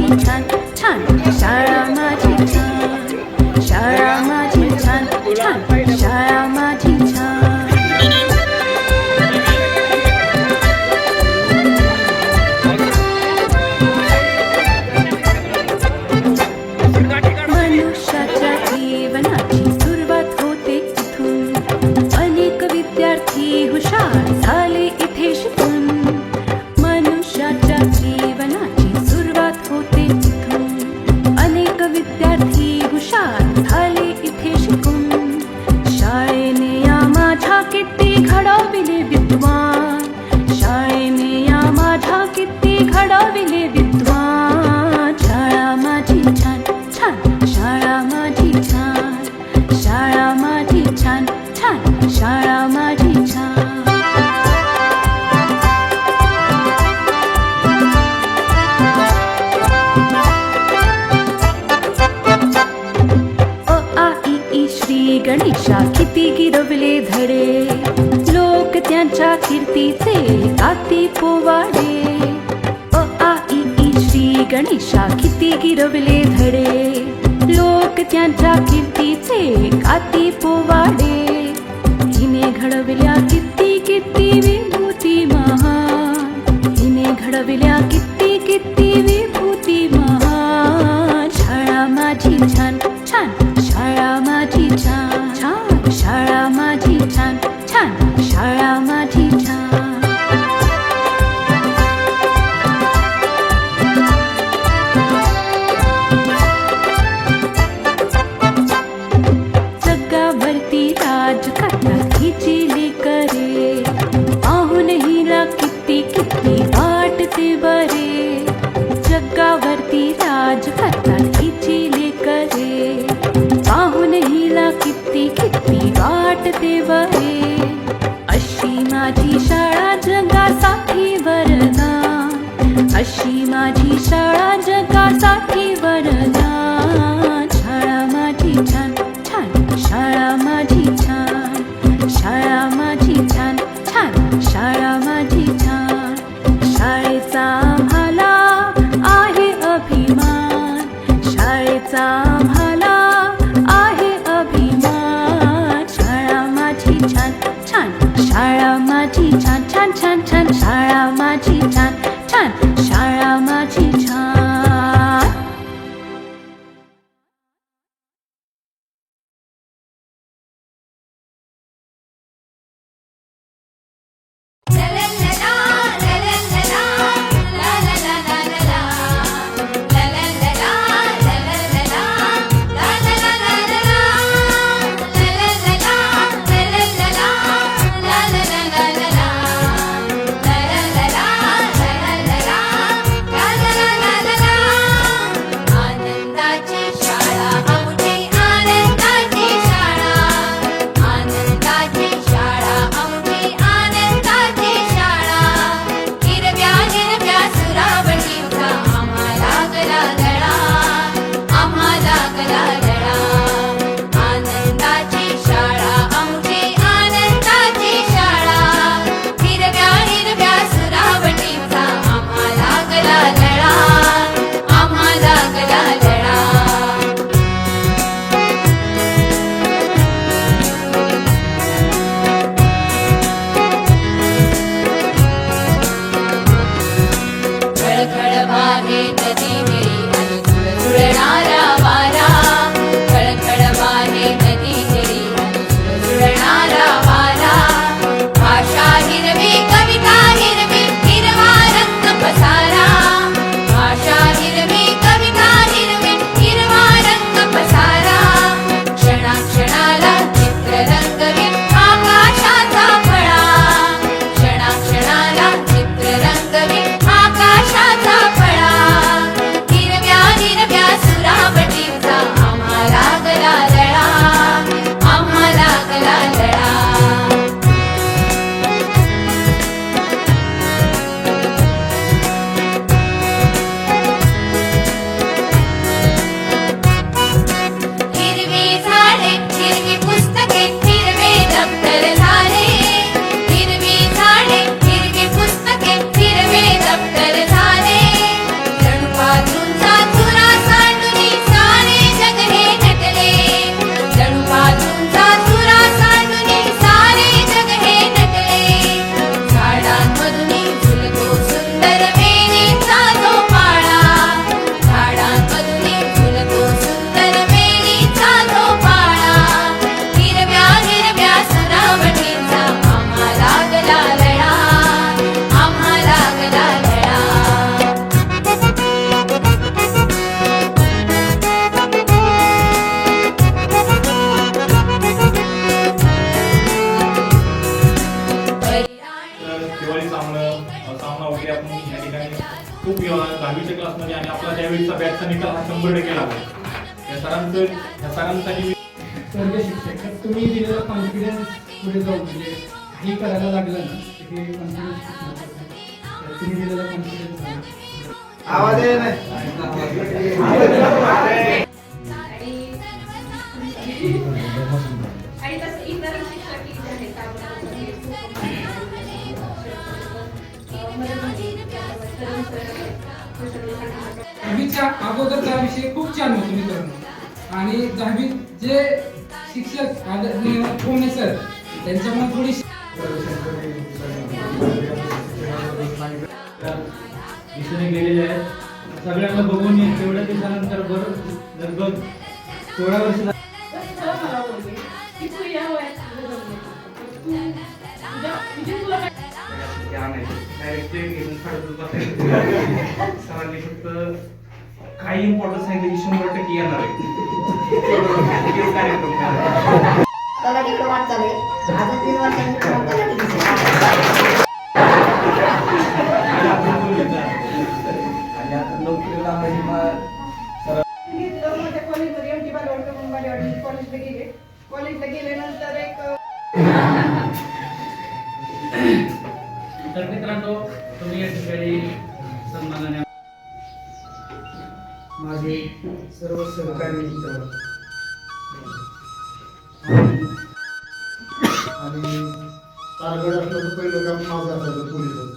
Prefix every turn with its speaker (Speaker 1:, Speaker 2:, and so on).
Speaker 1: माझी छान छान, शाळा माझी छान, शाळा माझी छान छान, शाळा माझी छान. मनुष्याच्या जीवनाची सुरुवात होते इथून, अनेक विद्यार्थी हुशार झाले इथे शिकून. मनुष्याच्या जीवनाची सुरुवात होते इथून, अनेक विद्यार्थी हुशार झाले इथे शिकून. शाळेने या माझ्या किती घडविले विद्वान, शाळेने या माझ्या किती घडविले विद्वान. शाळा माझी छान छान, शाळा माझी छान, शाळा माझी छान छान, शाळा माझी छान. अ आ इ ई श्री गणेशा किती गिरवले धडे, लोक त्यांच्या कीर्तीचे गाती पोवाडे. अ आ इ ई श्री गणेशा किती गिरवले धडे, लोक त्यांच्या कीर्तीचे गाती पोवाडे. हिने घडविल्या किती किती विभूती महान, हिने घडविल्या किती किती विभूती महान. शाळा माझी छान छान, शाळा माझी छान छान, शाळा माझी छान छान, शाळा माझी छान. जगावरती राज करता हिची लेकरे, पाहून हिला किती किती वाटते बरे. जगावरती राज करता हिची लेकरे, पाहून हिला किती किती वाटते बरे. अशी माझी शाळा जगासाठी वरदान, अशी माझी शाळा जगासाठी वरदान. शाळा माझी छान छान, शाळा माझी छान, शाळा माझी छान छान, शाळा माझी छान. शाळेचा आम्हाला आहे अभिमान,
Speaker 2: क्लासमध्ये आणि आपला त्यावेळीचा बॅचचा निकाल हा 100% लागला. या सरांसाठी
Speaker 3: वर्ग शिक्षक तर तुम्ही दिलेला कॉन्फिडन्स पुढे जाऊन म्हणजे काही करायला लागलं ना तर हे कॉन्फिडन्स तुम्ही दिलेला कॉन्फिडन्स
Speaker 4: आवाज आहे नाही
Speaker 5: आणि तसं इतर शिक्षक जे आहेत
Speaker 3: दहावीच्या अगोदरचा विषय खूप छान होतो मित्रांनो आणि दहावी जे शिक्षक आदरणीय कोणे सर त्यांच्यामुळे थोडी
Speaker 6: दिसून गेलेले आहेत सगळ्यांना बघून तेवढ्या दिवसानंतर लगभग 16 वर्ष
Speaker 5: मला बोलले की तू या वयात
Speaker 2: सरांनी फक्त काही इम्पॉर्टन्स सांगितलं की 100% येणार आहे.
Speaker 7: त्याला डिप्लोमा चालू आहे अजून 3 वर्षांनी
Speaker 4: आणि आता नोकरीला
Speaker 8: कॉलेजमध्ये एमटी बालवाडकर मुंबईवाडी कॉलेजला गेल्यानंतर एक
Speaker 6: तर मित्रांनो तुम्ही या ठिकाणी सन्मानाने
Speaker 3: माझे सर्व सहकारी मित्र
Speaker 4: आणि तारगड असलं तर पहिलं काम माझं असायचं पोलिसाचं